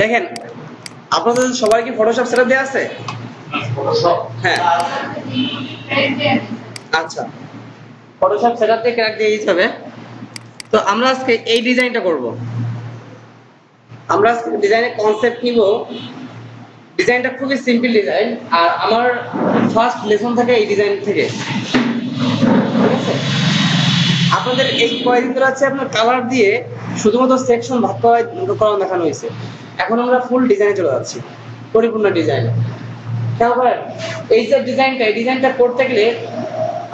দেখেন আপনাদের সবার কি ফটোশপ সেটআপ দেয়া আছে? হ্যাঁ আচ্ছা, ফটোশপ সেটআপ দিয়ে ক্র্যাক দিয়ে দিতে হবে। তো আমরা আজকে এই ডিজাইনটা করব। আমরা আজকে ডিজাইনের কনসেপ্ট নিব। ডিজাইনটা খুবই সিম্পল ডিজাইন, আর আমার ফার্স্ট লেসন থাকে এই ডিজাইন থেকে, ঠিক আছে? আপনাদের এই কয়েকদিন ধরে আছে আপনার কালার দিয়ে শুধুমাত্র সেকশন ভাগ করা দেখানো হয়েছে। এখন আমরা ফুল ডিজাইনে চলে যাচ্ছি, পরিপূর্ণ ডিজাইনে। খেয়াল করেন এই যে ডিজাইনটা, এই ডিজাইনটা করতে গেলে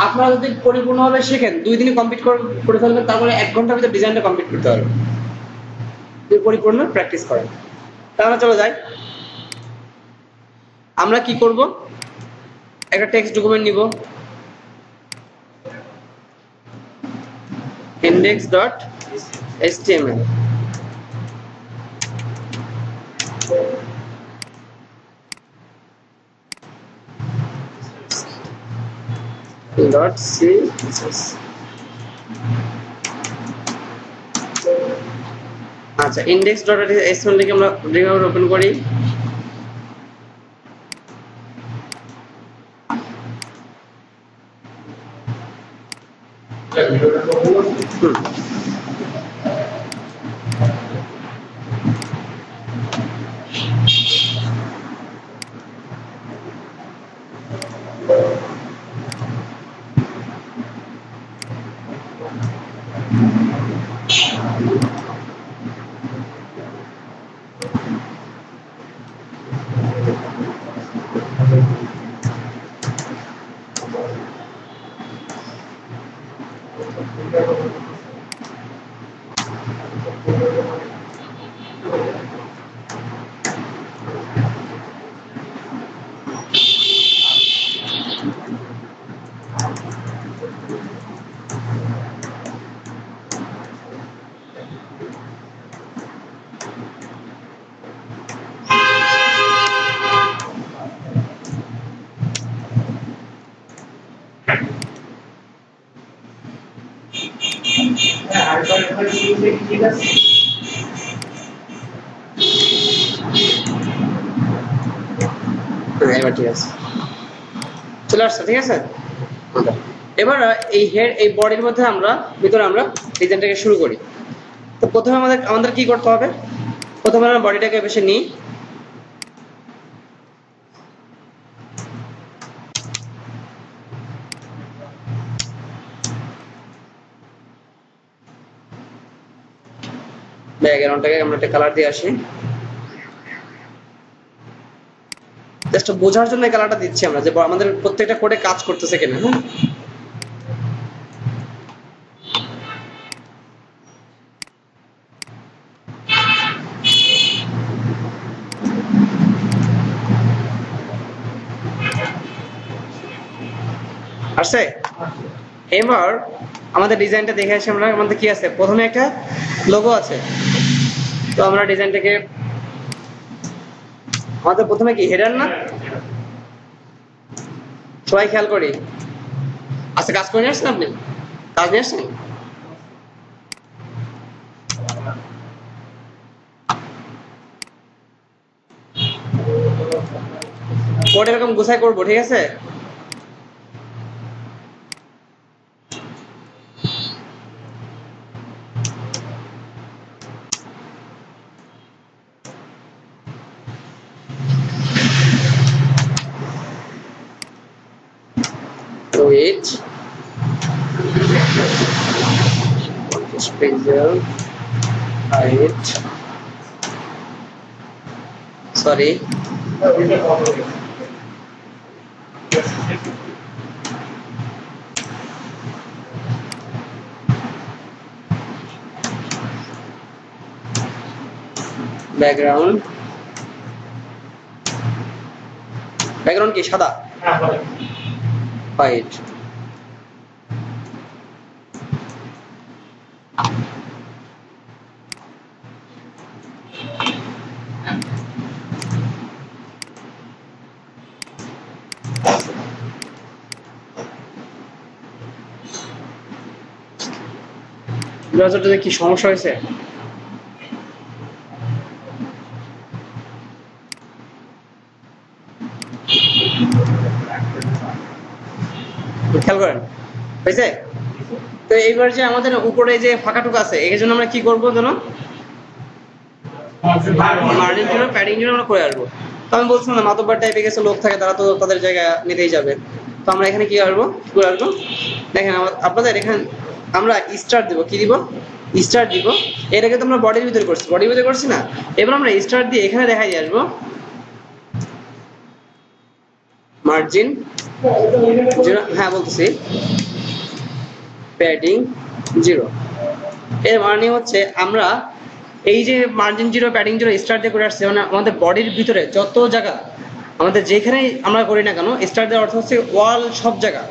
আপনারা যদি পরিপূর্ণভাবে শিখেন 2 দিনে কমপ্লিট করে ফেলবেন, তারপরে 1 ঘন্টার ভিতরে ডিজাইনটা কমপ্লিট করতে পারবেন যদি পরিপূর্ণ প্র্যাকটিস করেন। তাহলে চলে যাই, আমরা কি করব, একটা টেক্সট ডকুমেন্ট নিব, index.html, .css। আচ্ছা, index.html লিখে আমরা রিভার ওপেন করি। ঠিক আছে, এবার ঠিক আছে, চলে আসছে। ঠিক আছে, এবার এই হেড এই বডির মধ্যে আমরা ভিতরে আমরা ডিজাইনটাকে শুরু করি। তো প্রথমে আমাদের কি করতে হবে, প্রথমে আমরা বডিটাকে বেশি নিই, ব্যাকগ্রাউন্ডটাকে আমরা একটা কালার দিয়ে আসি। জাস্ট বোঝার জন্য এই কালারটা দিচ্ছি আমরা, যে আমাদের প্রত্যেকটা কোডে কাজ করতেছে কিনা। হ্যাঁ, আসছে। এবার আমাদের ডিজাইনটা দেখে আসি আমরা, আমাদের কি আছে, প্রথমে একটা লোগো আছে। তো আমরা ডিজাইনটাকে, আমাদের প্রথমে কি হেডার না, সবাই খেয়াল করি। আচ্ছা, কাজ করে নিয়ে আসছেন আপনি, কাজ নিয়ে আসছেন? কোড এরকম গুছাই করবো, ঠিক আছে? Wait, pixel height, sorry, background কি সাদা? white, ব্রাউজারটাতে কি সমস্যা হয়েছে? খেয়াল করেন হয়েছে? তো এইবার যে আমাদের উপরে যে ফাঁকাটুকু আছে এর জন্য আমরা কি করবো জানো? মার্জিন জিরো প্যাডিং জিরো আমরা করে আসবো। তো আমি বলছিলাম না মাতব্বার টাইপে গেছে লোক থাকে তারা তো তাদের জায়গা নিতেই যাবে। তো আমরা এখানে কি আসবো করে আসবো দেখেন আপনাদের এখানে আমরা স্টার দিব কি দিব স্টার দিব। এর আগে তো আমরা বডির ভিতরে করছি না। এবার আমরা স্টার দিয়ে এখানে দেখাই দিয়ে আসবো মার্জিন জিরো। হ্যাঁ বলতেছি প্যাডিং জিরো। এর মানে হচ্ছে আমরা এই যে margin zero padding zero star দিয়ে করে আসছে মানে আমাদের বডির ভিতরে যত জায়গা আমাদের যেখানেই আমরা করি না কেন স্টার দেওয়ার অর্থ হচ্ছে ওয়াল সব জায়গা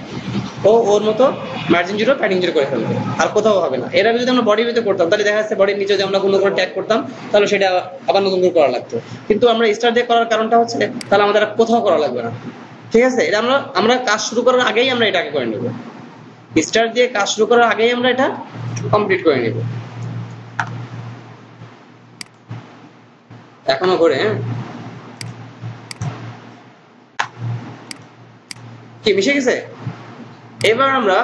ও ওর মতো মার্জিন জিরো প্যাডিং জিরো করে ফেলবে আর কোথাও হবে না। এর আগে যদি আমরা বডির ভিতরে করতাম তাহলে দেখা যাচ্ছে বডির নিচে যদি আমরা কোনো করে ট্যাগ করতাম তাহলে সেটা আবার নতুন করে করা লাগতো। কিন্তু আমরা স্টার দিয়ে করার কারণটা হচ্ছে তাহলে আমাদের কোথাও করা লাগবে না। ঠিক আছে? এটা আমরা কাজ শুরু করার আগেই আমরা এটাকে করে নেব। স্টার দিয়ে কাজ শুরু করার আগেই আমরা এটা কমপ্লিট করে নেব। এখনো করে কি মিশে গেছে? এবার আমরা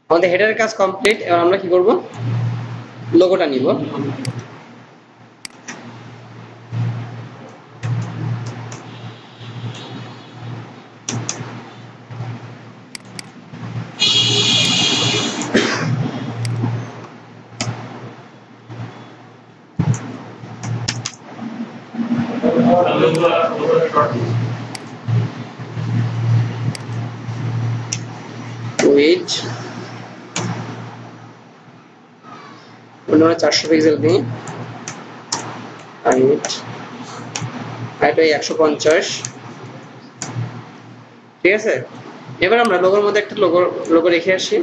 আমাদের হেডারের কাজ কমপ্লিট। এবার আমরা কি করব লোগোটা নিব। উইথ 400 পিক্সেল দিই হাইট হাইট 150। ঠিক আছে? এবার আমরা লোগোর মধ্যে একটা লোগো রেখে আসি।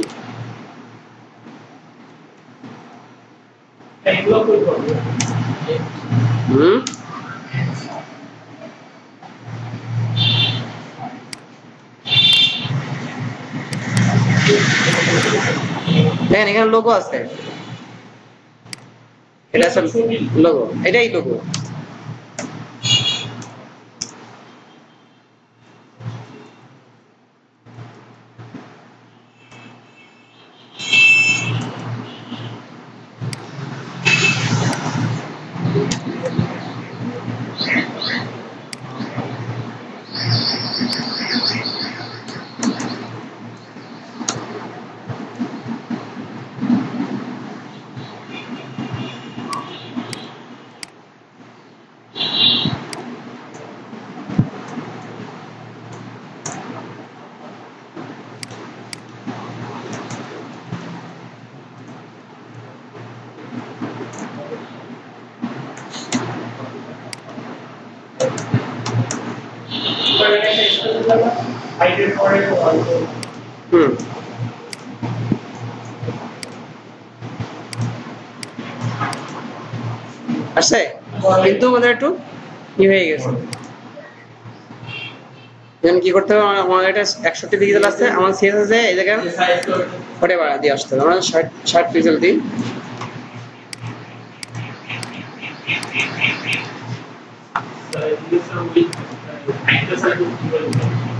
দেখেন এখানে লোগো আছে, এটা আছে লোগো, এটাই লোগো। আসছে কিন্তু আমাদের একটু কি হয়ে গেছে। এখন কি করতে হবে, আমার এটা 61 পিক্সেল আছে, আমার সিএস আছে এই জায়গায় ওটা বাড়া দিয়ে আসতে হবে। আমরা 60 পিক্সেল দিই।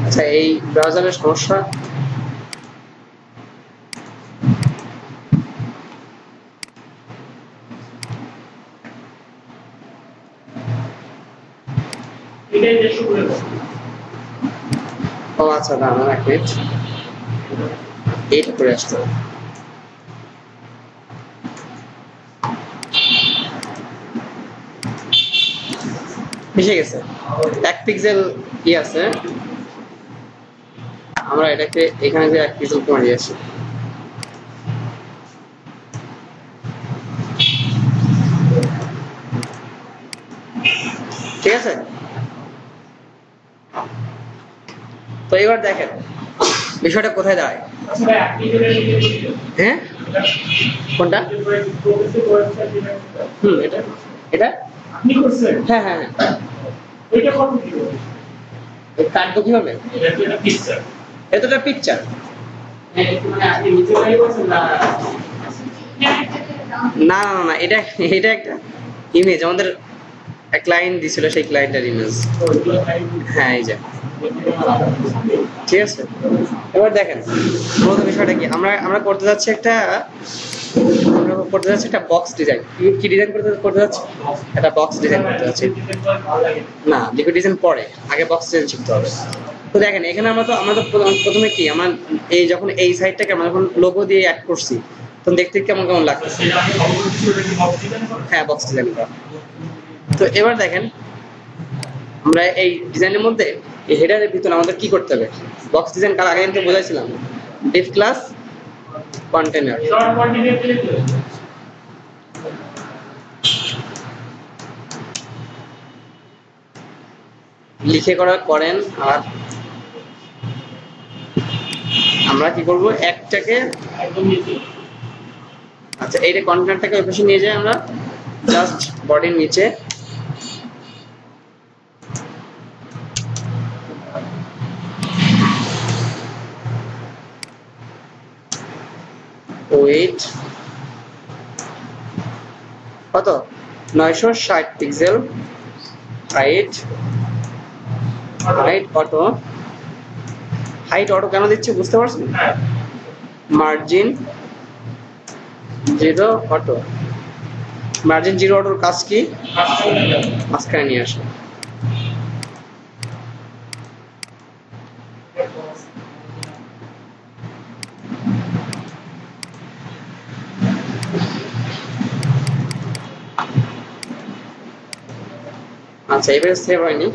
আচ্ছা এই ব্রাউজারের সমস্যা ও আচ্ছা দাঁড়ান এক মিনিট, এইটা করে আসতে হবে। মিশে গেছে, 1 পিক্সেল কি আছে, আমরা এটাকে এখানে যে 1 পিক্সেল কমিয়ে আসি। ঠিক আছে? তো এবার দেখেন বিষয়টা কোথায় দাঁড়ায়। হ্যাঁ কোনটা? এটা এটা আপনি করছেন? হ্যাঁ হ্যাঁ হ্যাঁ ওইটা কত কিভাবে? কাটবো কিভাবে? এটা পিকচার। এতটা পিকচার মানে আপনি নিচে লাইভ করছেন না? না না না এটা এটা একটা ইমেজ আমাদের এক ক্লায়েন্ট দিছিল সেই ক্লায়েন্টের ইমেজ হ্যাঁ এই যে ঠিক আছে এবার দেখেন মূলত বিষয়টা কি আমরা আমরা করতে যাচ্ছি একটা বক্স ডিজাইন কি ডিজাইন করতে যাচ্ছি একটা বক্স ডিজাইন করতে যাচ্ছি না লিকুইড ডিজাইন পরে আগে বক্স ডিজাইন শিখতে হবে তো দেখেন এখানে আমরা তো প্রথমে কি আমরা এই যখন এই সাইডটাকে আমরা যখন লোগো দিয়ে অ্যাড করছি তখন দেখতে কেমন কেমন লাগতেছে হ্যাঁ বক্স ডিজাইন করা তো এবার দেখেন আমরা এই ডিজাইনের মধ্যে এই হেডারের ভিতরে আমাদের কি করতে হবে বক্স ডিজাইন কার আগে কিন্তু বোঝাইছিলাম ডিফ ক্লাস কন্টেনার লিখে করেন আর আমরা কি করব একটাকে একদম নিচে আচ্ছা এইটা কন্টেনারটাকে ওই পাশে নিয়ে যাই আমরা জাস্ট বডির নিচে ওয়েট কত 960 পিক্সেল হাইট অটো কেন দিচ্ছি বুঝতে পারছেন মার্জিন 0 অটো মার্জিন 0 অটোর কাজ কি মাঝখানে নিয়ে আসে আচ্ছা এবারে সেভ হয়নি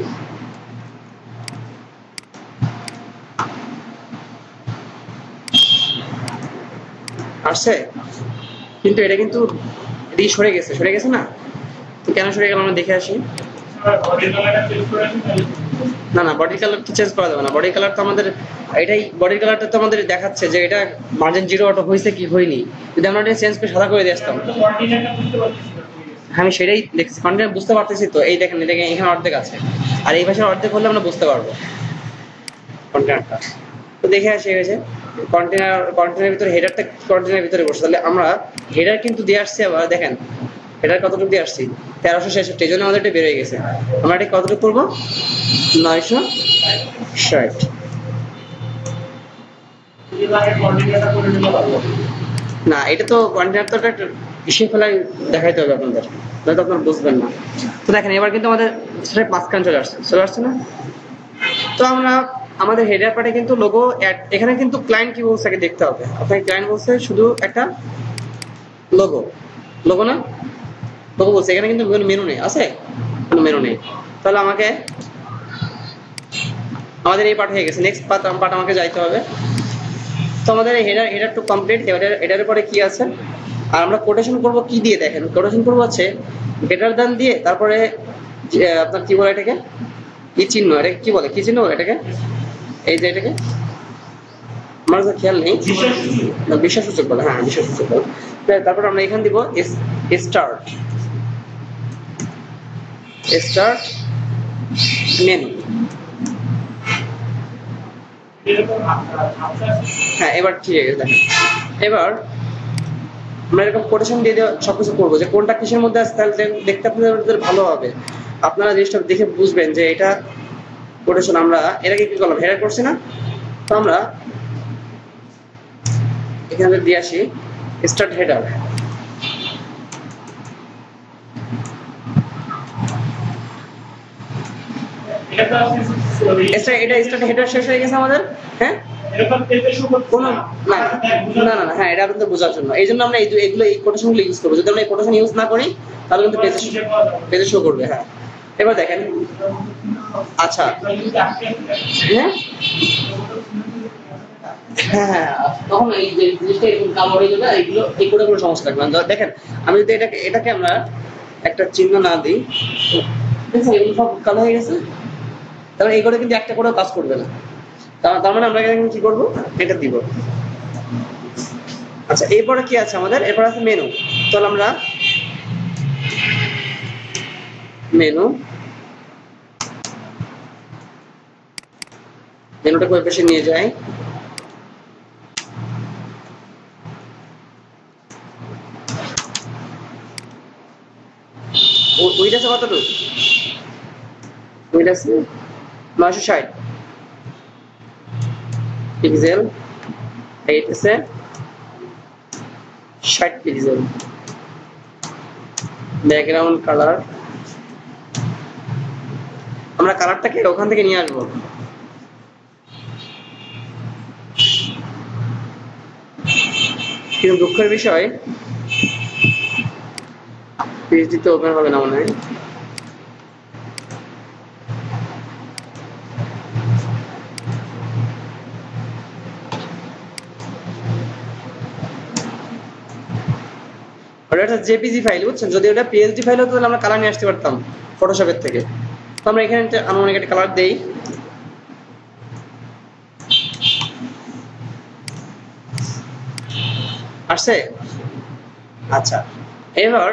আসছে কিন্তু এটা কিন্তু এদিকে সরে গেছে না তো কেন সরে গেল আমরা দেখে আসি না না বডি কালার তো চেঞ্জ করা যাবে না বডি কালার তো আমাদের এটাই বডি কালারটা তো আমাদের দেখাচ্ছে যে এটা মার্জিন 0 অটো হয়েছে কি হয়নি যদি আমরা এটা চেঞ্জ করে সাদা করে দিয়ে আসতাম আমি সেটাই দেখছি কন্টেনার বুঝতে পারতেছি তো এই দেখেন এটা এখানে অর্ধেক আছে আর এই পাশের অর্ধেক হলে আমরা বুঝতে পারবো কন্টেনারটা তো দেখে আসি হয়েছে কন্টেনারের ভিতরে হেডারটা কন্টেনারের ভিতরে বসে তাহলে আমরা হেডার কিন্তু দিয়ে আসছি আবার দেখেন হেডার কতটুকু দিয়ে আসছি 1366 এই জন্য আমাদের এটা বের হয়ে গেছে আমরা এটা কতটুকু করবো 960 না এটা তো কন্টেনার তো একটা হিসেব ফেলায় দেখাইতে হবে আপনাদের নয়তো আপনারা বুঝবেন না তো দেখেন এবার কিন্তু আমাদের সেটা মাঝখান চলে আসছে না তো আমরা আমাদের হেডার পার্টে কিন্তু লোগো এখানে কিন্তু ক্লায়েন্ট কি বলছে আগে দেখতে হবে আপনাকে ক্লায়েন্ট বলছে শুধু একটা লোগো না লোগো বলছে এখানে কিন্তু মেনু নেই আছে কোনো মেনু নেই তাহলে আমাদের এই পার্ট হয়ে গেছে নেক্সট পার্ট আমাকে যাইতে হবে তো আমাদের হেডার টু কমপ্লিট এটার পরে কি আছে আর আমরা কোটেশন করব কি দিয়ে দেখেন কোটেশন করব আছে গ্রেটার দ্যান দিয়ে তারপরে আপনার কি বলে এটাকে কি চিহ্ন এটাকে কি বলে কি চিহ্ন বলে এটাকে এই যে এটাকে আমার তো খেয়াল নেই বিশ্বাসসূচক বলে হ্যাঁ বিশ্বাসসূচক বলে তারপর আমরা এখানে দিব স্টার্ট মেনু হ্যাঁ এবার ঠিক আছে দেখেন এবার আমরা এরকম কোটেশন দিয়ে সবকিছু করবো যে কোনটা কিসের মধ্যে আছে তাহলে দেখতে আপনাদের ভালো হবে আপনারা জিনিসটা দেখে বুঝবেন যে এটা কোটেশন আমরা এটাকে কি করলাম হেডার করছি না তো আমরা এখানে দিয়ে আসি স্টার্ট হেডার এটা স্টার্ট হেডার শেষ হয়ে গেছে আমাদের হ্যাঁ কোনো না হ্যাঁ এটা আপনাদের বোঝার জন্য এই জন্য আমরা এই কোটেশনগুলো ইউজ করবো যদি আমরা এই কোটেশন ইউজ না করি তাহলে কিন্তু পেজে শো করবে হ্যাঁ এবার দেখেন আচ্ছা হ্যাঁ তখন এই যে জিনিসটা এরকম কালো হয়ে যাবে এইগুলো এই করে কোনো সমস্যা থাকবে না দেখেন আমি যদি এটাকে আমরা একটা চিহ্ন না দিই এগুলো সব কালো হয়ে গেছে তাহলে এই করে কিন্তু একটা করেও কাজ করবে না তার মানে আমরা এখানে কি করবো এটা দিব আচ্ছা এরপরে কি আছে আমাদের এরপর আছে মেনু তাহলে আমরা মেনু, মেনুটা ওই পাশে নিয়ে যাই। ওইটা আছে কতটুকু? ওইটা আছে 960 পিক্সেল, এইটা আছে 60 পিক্সেল। ব্যাকগ্রাউন্ড কালার, আমরা কালারটাকে ওখান থেকে নিয়ে আসবো। কিন্তু দুঃখের বিষয় পিএইচডি তো ওপেন হবে না মনে হয়। ওটা একটা জেপিজি ফাইল, বুঝছেন? যদি ওটা পিএইচডি ফাইল হতো তাহলে আমরা কালার নিয়ে আসতে পারতাম ফটোশপের থেকে। তো আমরা এখানে আনুমানিক একটা কালার দেই। আসছে? আচ্ছা, এবার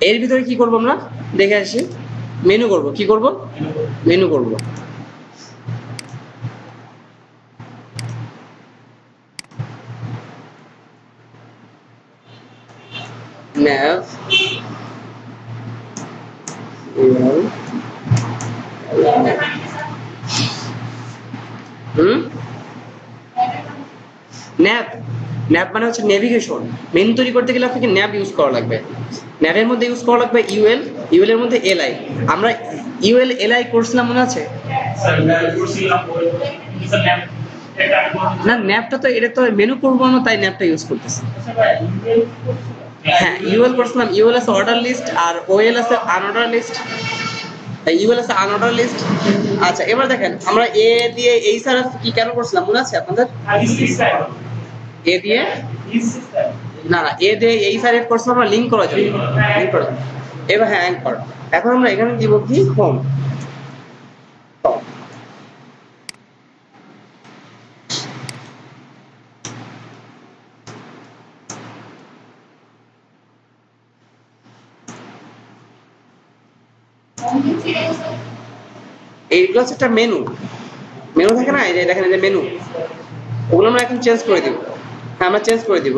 এর ভিতরে কি করব আমরা দেখে আসি। মেনু করব। কি করব? মেনু করব। nav ন্যাব, ন্যাব মানে হচ্ছে নেভিগেশন। মেনু তৈরি করতে গেলে আপনাকে ন্যাব ইউজ করা লাগবে। ন্যাবের মধ্যে ইউজ করা লাগবে ইউএল, ইউএল এর মধ্যে এলআই। আমরা ইউএল এলআই করছিলাম মনে আছে? না, ন্যাবটা তো এটা তো মেনু করবো না, তাই ন্যাবটা ইউজ করতেছি। হ্যাঁ, ইউএল করছিলাম। ইউএল আছে অর্ডার লিস্ট আর ওএল আছে আনঅর্ডার লিস্ট। ইউএল আছে আনঅর্ডার লিস্ট। আচ্ছা, এবার দেখেন আমরা এ দিয়ে এই সার্চ কি কেন করছিলাম মনে আছে আপনাদের? এ দিয়ে না না, এ দিয়ে এই সার্চ করছিলাম আমরা লিংক করার জন্য। লিংক করার জন্য। এবার হ্যাঁ অ্যাঙ্কর। এখন আমরা এখানে দিব কি হোম। এইগুলো হচ্ছে একটা মেনু। মেনু থাকে না, এই যে দেখেন এই যে মেনু, ওগুলো আমরা এখন চেঞ্জ করে দিব। হ্যাঁ, আমরা চেঞ্জ করে দিব।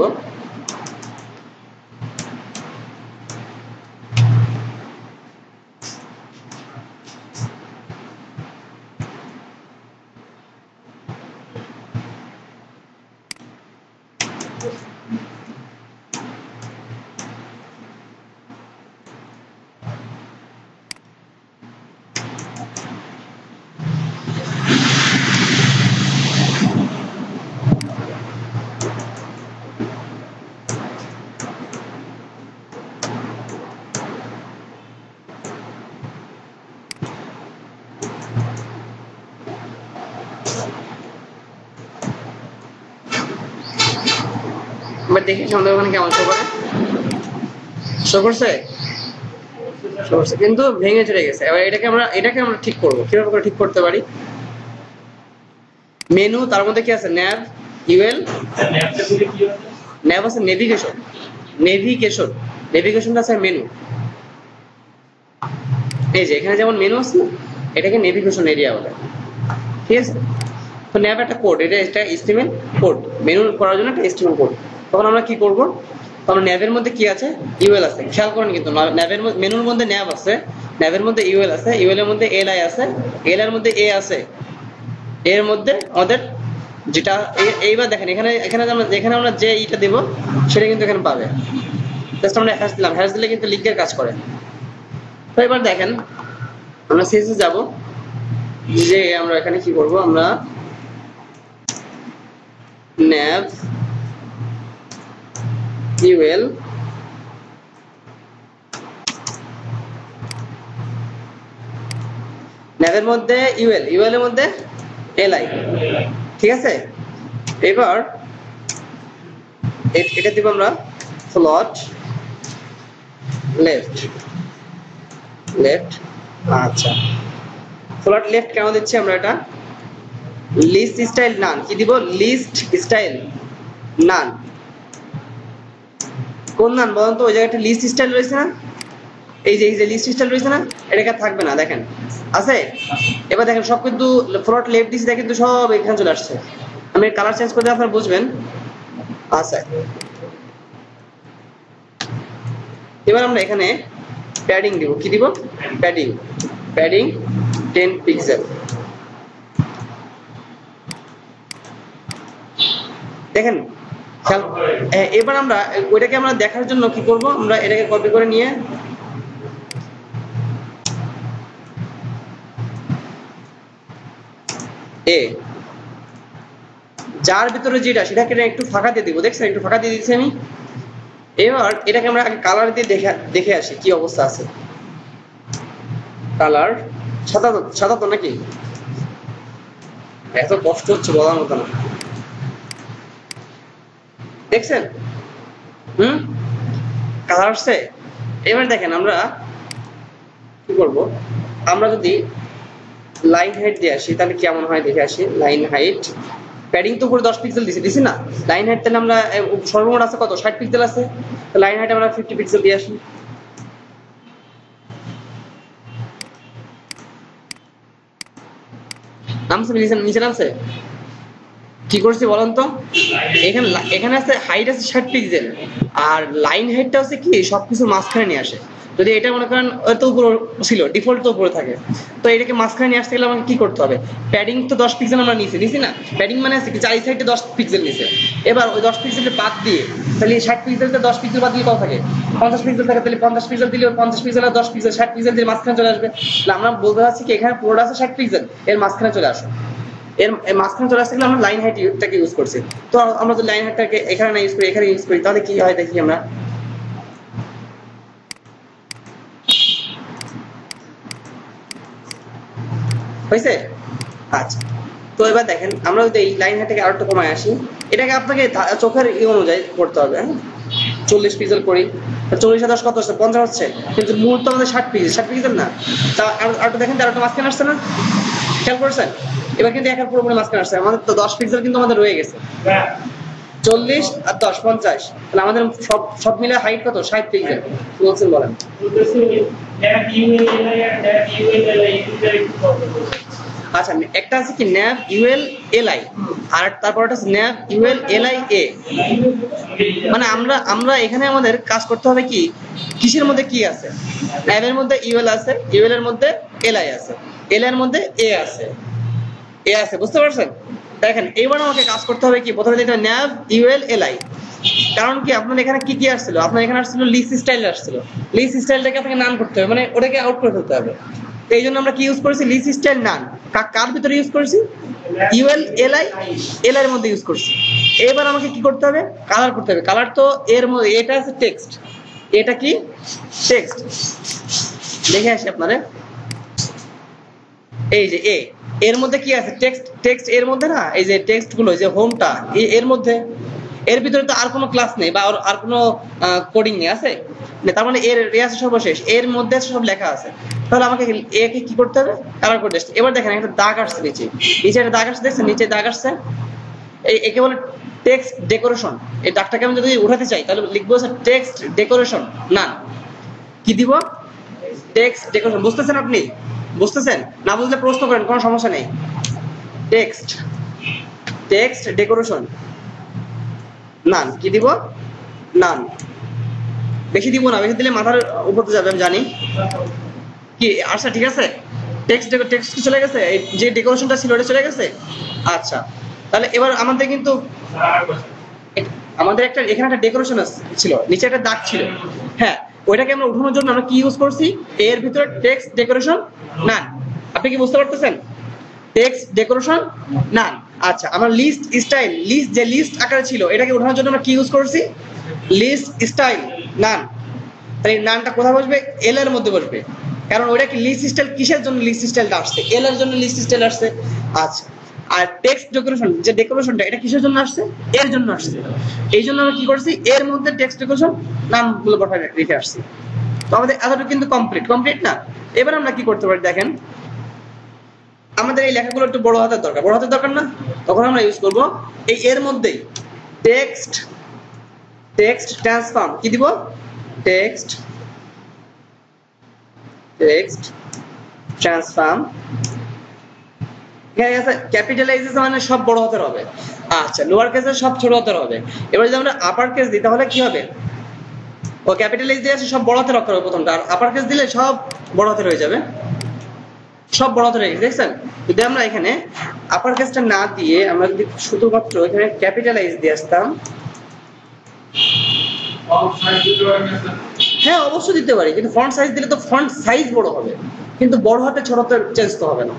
এবার দেখি আমাদের ওখানে কেমন শো করে। শো করছে? শো করছে, কিন্তু ভেঙে চলে গেছে। এবার এটাকে আমরা ঠিক করব। কিভাবে করে ঠিক করতে পারি? মেনু, তার মধ্যে কি আছে? ন্যাব, ইউএল। ন্যাব আছে নেভিগেশন, নেভিগেশন, নেভিগেশনটা আছে মেনু। এই যে এখানে যেমন মেনু আছে, এটাকে নেভিগেশন এরিয়া বলে। ঠিক আছে? তো ন্যাব একটা কোড, এটা HTML কোড, মেনু করার জন্য একটা HTML কোড। তখন আমরা কি করব? তখন ন্যাবের মধ্যে কি আছে? ইউএল আছে। খেয়াল করেন কিন্তু ন্যাবের মেনুর মধ্যে ন্যাব আছে, ন্যাবের মধ্যে ইউএল আছে, ইউএল এর মধ্যে এলআই আছে, এল এর মধ্যে এ আছে, এর মধ্যে আমাদের যেটা এইবার দেখেন এখানে আমরা যে ইটা দেব সেটা কিন্তু এখানে পাবে। জাস্ট আমরা হ্যাশ দিলাম, হ্যাশ দিলে কিন্তু লিঙ্কের কাজ করে। তো এবার দেখেন আমরা সিএসএস যাব, যে আমরা এখানে কি করব? আমরা nav ul ন্যাবের মধ্যে ইউএল, ইউএল এর মধ্যে এলআই। ঠিক আছে? এবার এটা দিব আমরা ফ্লট লেফট, লেফট। আচ্ছা, ফ্লট লেফট কেন দিচ্ছি আমরা? এটা লিস্ট স্টাইল নান। কি দিব? লিস্ট স্টাইল নান। কোন নান বলুন তো? ওই জায়গায় একটা লিস্ট স্টাইল রয়েছে না? এই যে লিস্ট স্টাইল রয়েছে না? এটা থাকবে না, দেখেন আছে। এবার দেখেন সব কিন্তু ফ্রন্ট লেফট দিছি, দেখেন কিন্তু সব এখানে চলে আসছে। আমি কালার চেঞ্জ করে দিলে আপনারা বুঝবেন। আচ্ছা, এবার আমরা এখানে প্যাডিং দিব। কি দিব? প্যাডিং। Padding 10 pixel. দেখেন এবার আমরা ওইটাকে আমরা দেখার জন্য কি করব, আমরা এটাকে কপি করে নিয়ে যার ভিতরে যেটা সেটাকে একটু ফাঁকা দিয়ে দিব। দেখছেন একটু ফাঁকা দিয়ে দিচ্ছি আমি। এবার এটাকে আমরা আগে কালার দিয়ে দেখে আসি কি অবস্থা আছে। কালার সাদা সাদা তো নাকি? এত কষ্ট হচ্ছে বলার মতো না। দেখছেন কালার আসছে। এবার দেখেন আমরা কি করব, আমরা যদি লাইন হাইট দিয়ে আসি তাহলে কেমন হয় দেখে আসি। লাইন হাইট প্যাডিং তো পুরো 10 পিক্সেল দিছি না, লাইন হাইট তাহলে আমরা সর্বমোট আছে কত? 60 পিক্সেল আছে। তো লাইন হাইট আমরা 50 পিক্সেল দিয়ে আসি। নামছে নিচে নামছে। কি করছি বলেন তো? এখানে আছে হাইট আছে 60 পিক্সেল, আর লাইন হাইটটা হচ্ছে কি সবকিছু মাঝখানে নিয়ে আসে। যদি এটা মনে করেন তো উপরে ছিল, ডিফল্ট তো উপরে থাকে, তো এটাকে মাঝখানে নিয়ে আসতে গেলে আমাকে কি করতে হবে? প্যাডিং তো 10 পিক্সেল আমরা নিছি না, প্যাডিং মানে আছে কি চারি সাইডে 10 পিক্সেল নিছে। এবার ওই 10 পিক্সেলটা বাদ দিয়ে তাহলে 60 পিক্সেলটা 10 পিক্সেল বাদ দিলে কত থাকে? 50 পিক্সেল থাকে। তাহলে 50 পিক্সেল দিলে 50 পিক্সেল আর 10 পিক্সেল 60 পিক্সেল দিয়ে মাঝখানে চলে আসবে। তাহলে আমরা বলতে চাচ্ছি কি এখানে পুরোটা আছে 60 পিক্সেল, এর মাঝখানে চলে আসে। এর মাঝখানে চলে আসতে গেলে আমরা লাইন হাইটটাকে ইউজ করছি। তো আমরা যদি লাইন হাইটটাকে এখানে না ইউজ করি, এখানে ইউজ করি, তাহলে কি হয় দেখি আমরা। হয়েছে? আচ্ছা, তো এবার দেখেন আমরা যদি এই লাইন হাইটটাকে আরেকটু কমায় আসি, এটাকে আপনাকে চোখের অনুযায়ী করতে হবে। হ্যাঁ, 40 পিক্সেল করি, 40 10 কত হচ্ছে? 50 হচ্ছে। কিন্তু মূল তো আমাদের 60 পিক্সেল না। তা আরেকটু দেখেন, আরেকটু মাঝখানে আসছে না? খেয়াল করছেন? এবার কিন্তু একের পুরোপুরি মাঝখানে আসছে। আমাদের তো 10 পিক্সেল কিন্তু আমাদের রয়ে গেছে। 40 আর 10 50, তাহলে আমাদের সব মিলে হাইট কত? 60 পিক্সেল। কি বলছেন বলেন? আচ্ছা, একটা আছে কি ন্যাভ ইউএল এলআই, আর তারপর একটা আছে ন্যাভ ইউএল এলআই এ। মানে আমরা এখানে আমাদের কাজ করতে হবে কি কিসের মধ্যে কি আছে। ন্যাভের মধ্যে ইউএল আছে, ইউএল এর মধ্যে এলআই আছে, এল এর মধ্যে এ আছে, বুঝতে পারছেন? দেখেন এইবার আমাকে কাজ করতে হবে কি, প্রথমে দিতে হবে ন্যাভ ইউএল এলআই। কারণ কি আপনার এখানে কি আসছিল? আপনার এখানে আসছিল লিস্ট স্টাইল আসছিল। লিস্ট স্টাইলটাকে আপনাকে নান করতে হবে, মানে ওটাকে আউট করে ফেলতে হবে। তো এই জন্য আমরা কি ইউজ করেছি? লিস্ট স্টাইল নান। কার ভিতরে ইউজ করেছি? ইউএল এলআই এর মধ্যে ইউজ করছি। এবার আমাকে কি করতে হবে? কালার করতে হবে। কালার তো এর মধ্যে, এটা আছে টেক্সট, এটা কি টেক্সট। দেখে আসি আপনারে, এই যে এর মধ্যে কি আছে? টেক্সট এর মধ্যে না, এই যে টেক্সট গুলো, যে হোমটা এর মধ্যে, এর ভিতরে তো আর কোনো ক্লাস নেই বা আর কোনো কোডিং নেই, আছে? তার মানে এর আছে সর্বশেষ, এর মধ্যে সব লেখা আছে। তাহলে আমাকে একে কি করতে হবে? কালার করে দিতে। এবার দেখেন একটা দাগ আসছে নিচে একটা দাগ আসছে, দেখছেন নিচে দাগ আসছে, একে বলে টেক্সট ডেকোরেশন। এই দাগটাকে আমি যদি উঠাতে চাই তাহলে লিখবো টেক্সট ডেকোরেশন না। কি দিব? Text decoration. বুঝতেছেন আপনি? বুঝতেছেন? না বুঝলে প্রশ্ন করেন, কোনো সমস্যা নেই। টেক্সট ডেকোরেশন নান। কি দিব? নান। বেশি দিব না, বেশি দিলে মাথার উপর যাবে আমি জানি। কি আচ্ছা, ঠিক আছে, টেক্সট চলে গেছে, যে ডেকোরেশনটা ছিল ওটা চলে গেছে। আচ্ছা, তাহলে এবার আমাদের কিন্তু আমাদের একটা এখানে একটা ডেকোরেশন ছিল, নিচে একটা দাগ ছিল। হ্যাঁ, ওইটাকে আমরা উঠানোর জন্য আমরা কি ইউজ করছি? এর ভিতরে টেক্সট ডেকোরেশন নান। আপনি কি বুঝতে পারতেছেন? টেক্সট ডেকোরেশন নান। আচ্ছা, আমরা লিস্ট স্টাইল, যে লিস্ট আকারে ছিল, এটাকে উঠানোর জন্য আমরা কি ইউজ করছি? লিস্ট স্টাইল নান। তাহলে নানটা কোথায় বসবে? এল এর মধ্যে বসবে, কারণ ওইটা কি লিস্ট স্টাইল, কিসের জন্য লিস্ট স্টাইলটা আসছে? এল এর জন্য লিস্ট স্টাইল আসছে। আচ্ছা, আর টেক্সট ডেকোরেশন, যে ডেকোরেশনটা, এটা কিসের জন্য আসছে? এর জন্য আসছে। এই জন্য আমরা কি করছি? এর মধ্যে টেক্সট ডেকোরেশন নামগুলো বসায় রেখে আসছি। তো আমাদের এতটুকু কিন্তু কমপ্লিট না। এবার আমরা কি করতে পারি দেখেন, আমাদের এই লেখাগুলো একটু বড় হাতের দরকার না? তখন আমরা ইউজ করব এই এর মধ্যেই টেক্সট ট্রান্সফর্ম। কি দিব? টেক্সট ট্রান্সফর্ম এখানে আছে ক্যাপিটালাইজেশন মানে সব বড় হাতের হবে। আচ্ছা লোয়ার কেসে সব ছোট হাতের হবে। এবার যদি আমরা আপার কেস দিই তাহলে কি হবে? ও ক্যাপিটালাইজ দিয়ে আছে সব বড় হাতের অক্ষর হবে প্রথমটা, আর আপার কেস দিলে সব বড় হাতের হয়ে যাবে, সব বড় হাতের হয়ে গেছে। দেখছেন? যদি আমরা এখানে আপার কেসটা না দিয়ে আমরা যদি শুধুমাত্র এখানে ক্যাপিটালাইজ দিয়ে আসতাম, হ্যাঁ অবশ্যই দিতে পারি, কিন্তু ফন্ট সাইজ দিলে তো ফন্ট সাইজ বড় হবে, কিন্তু বড় হাতে ছোট হাতে চেঞ্জ তো হবে না।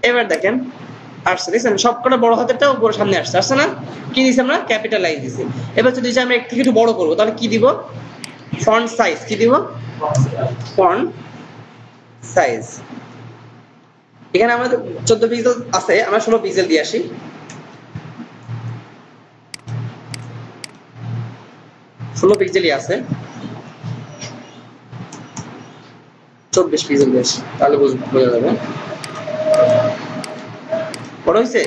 এবার দেখেন আসছে, দেখছেন সবকটা বড় হাতেরটা উপর সামনে আসছে, আসছে না? কি দিছি আমরা? ক্যাপিটালাইজ দিছি। এবার যদি আমরা একটু একটু বড় করবো তাহলে কি দিব? ফন্ট সাইজ কি দিব? Font size. এখানে আমাদের 14 পিক্সেল আছে, আমরা 16 পিক্সেল দিয়ে আসি। ষোলো পিক্সেলই আছে, 24 পিক্সেল দিয়ে আসি, তাহলে বোঝা যাবে। বড় হয়েছে?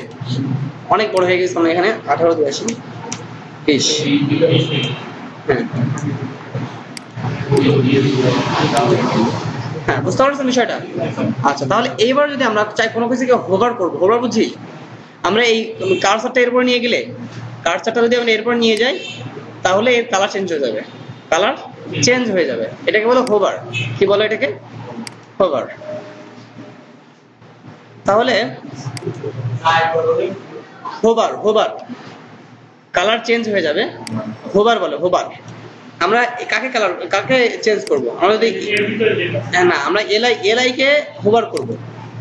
অনেক বড় হয়ে গেছে, আমরা এখানে 18 দিয়ে আসি, 20। হ্যাঁ হ্যাঁ বুঝতে পারছেন বিষয়টা? আচ্ছা তাহলে এইবার যদি আমরা চাই কোনো কিছুকে হোভার করবো, হোভার বুঝি আমরা এই কার্সারটা এরপর নিয়ে গেলে, কার্সারটা যদি আমরা এরপর নিয়ে যাই তাহলে এর কালার চেঞ্জ হয়ে যাবে, কালার চেঞ্জ হয়ে যাবে। এটাকে বলে হোভার। কি বলে এটাকে? হোভার। তাহলে হোভার, হোভার কালার চেঞ্জ হয়ে যাবে, হোভার বলে, হোভার। আমরা কাকে কালার, কাকে চেঞ্জ করব? আমরা যদি না, আমরা এলআই কে হোভার করব,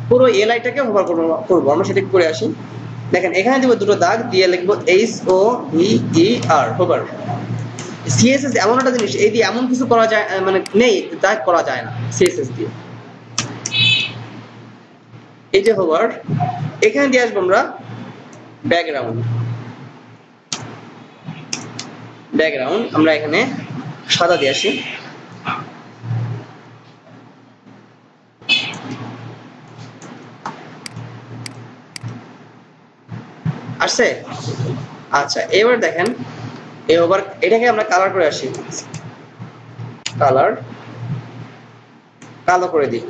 পুরো এলআইটাকে হোভার করব। আমরা সেটা করে আসি। দেখেন এখানে দিব দুটো দাগ দিয়ে লিখবো HOVER, হোভার। সিএসএস এমন একটা জিনিস, এই দিয়ে এমন কিছু করা যায় মানে নেই তা করা যায় না সিএসএস দিয়ে। এই যে হোভার, এখানে দিয়ে আসবো আমরা ব্যাকগ্রাউন্ড। ব্যাকগ্রাউন্ড আমরা এখানে সাদা দিয়ে আসি। আসছে? আচ্ছা এবার দেখেন এই হোভার, এটাকে আমরা কালার করে আসি, কালার কালো করে দিই।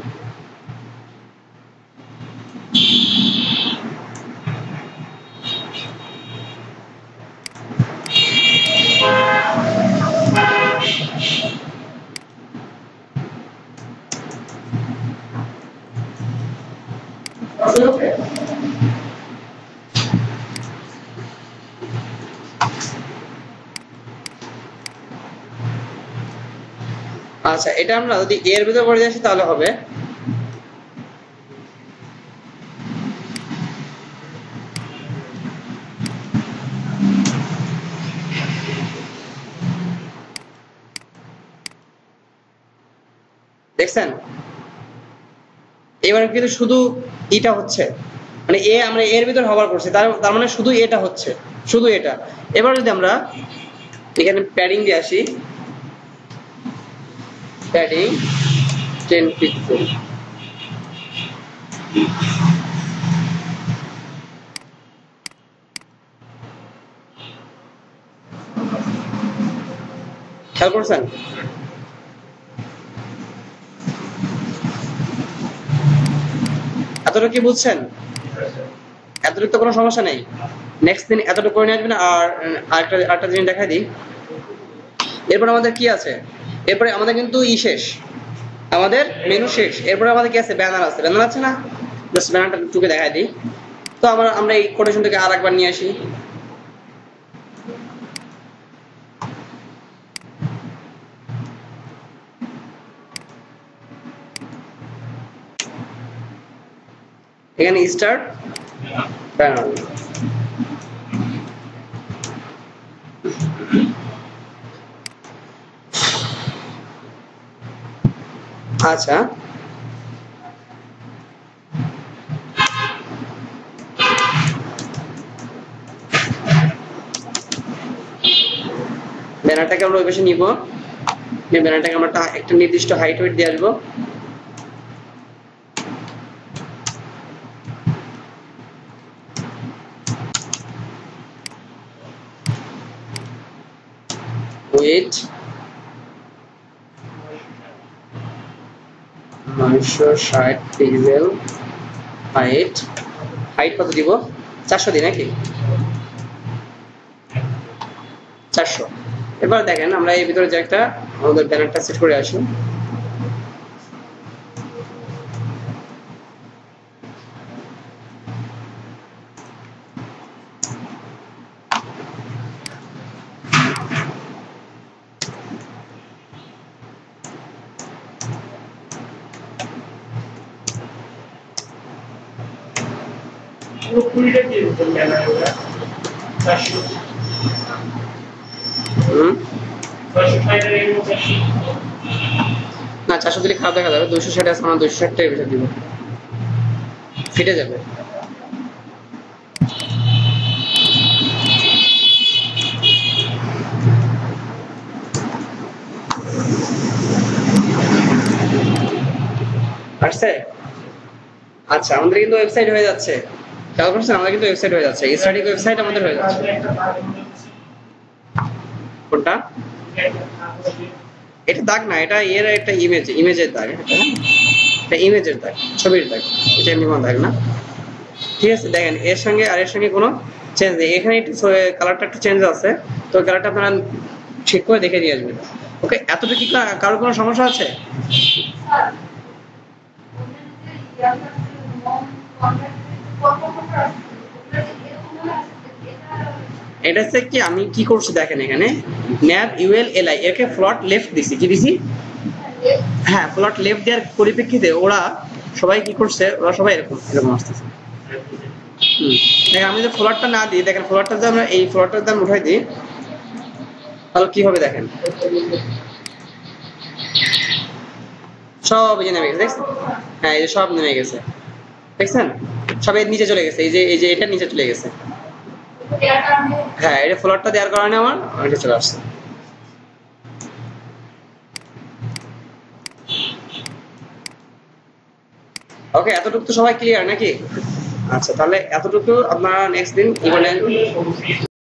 আচ্ছা এটা আমরা যদি এর ভিতর করে দিয়ে আসি তাহলে হবে। দেখছেন? এবার কিন্তু শুধু এটা হচ্ছে, মানে এ আমরা এর ভিতর হোভার করছি, তার মানে শুধু এটা হচ্ছে, শুধু এটা। এবার যদি আমরা এখানে প্যাডিং দিয়ে আসি, প্যাডিং 10 পিক্সেল, খেয়াল করছেন? এতটুকু কি বুঝছেন? এতটুকু তো কোনো সমস্যা নেই। নেক্সট দিন এতটুকু করে নিয়ে আসবেন। আর আরেকটা জিনিস দেখাই দিই। এরপর আমাদের কি আছে? এরপরে আমাদের কিন্তু শেষ, আমাদের মেনু শেষ। এরপরে আমাদের কি আছে? ব্যানার আছে। ব্যানার আছে না? জাস্ট ব্যানারটা টুকে দেখাই দিই। তো আমরা এই কোটেশনটাকে আর একবার নিয়ে আসি। এখানে স্টার্ট ব্যানার। আচ্ছা ব্যানারটাকে আমরা ওই পাশে নিব, ব্যানারটাকে আমরা একটা নির্দিষ্ট হাইট ওয়েট দিয়ে আসবো। ওয়েট 960 পিক্সেল হাইট কত দিব 400 দিই নাকি 400 এবার দেখেন আমরা এর ভিতরে যে একটা আমাদের ব্যানারটা সেট করে আসি পুরো কুড়িটা কি এরকম ব্যানার ওটা 400 460 এর এরকম 400 না 400 দিলে খারাপ দেখা যাবে 260 আছে আমরা 260 টাকা বেশি দিব ফিটে যাবে আসছে আচ্ছা আমাদের কিন্তু ওয়েবসাইট হয়ে যাচ্ছে খেয়াল করছেন আমাদের কিন্তু ওয়েবসাইট হয়ে যাচ্ছে স্টাডি ওয়েবসাইট আমাদের হয়ে যাচ্ছে কোনটা এটা দাগ না এটা এর একটা ইমেজের দাগ এটা ইমেজের দাগ ছবির দাগ এটা এমনি কোনো দাগ না ঠিক আছে দেখেন এর সঙ্গে আর এর সঙ্গে কোনো চেঞ্জ নেই এখানে একটু কালারটা একটু চেঞ্জ আছে তো কালারটা আপনারা ঠিক করে দেখে দিয়ে আসবেন ওকে এতটুকু কি কারোর কোনো সমস্যা আছে এটা হচ্ছে কি আমি কি করছি দেখেন এখানে ন্যাব ইউএল এলআই একে ফ্লট লেফট দিছি কি দিছি হ্যাঁ ফ্লট লেফট দেওয়ার পরিপ্রেক্ষিতে ওরা সবাই কি করছে ওরা সবাই এরকম আসতেছে দেখেন আমি যদি ফ্লটটা না দিই দেখেন ফ্লটটা যদি আমরা এই ফ্লটটার দাম উঠাই দিই তাহলে কি হবে দেখেন সব এই যে নেমে গেছে দেখছেন হ্যাঁ এই যে সব নেমে গেছে দেখছেন সব এর নিচে চলে গেছে এই যে এটা নিচে চলে গেছে হ্যাঁ এটা ফ্লোরটা দেওয়ার কারণে আমার এটা চলে আসছে ওকে এতটুকু তো সবাই ক্লিয়ার নাকি আচ্ছা তাহলে এতটুকু আপনারা নেক্সট দিন কি বলেন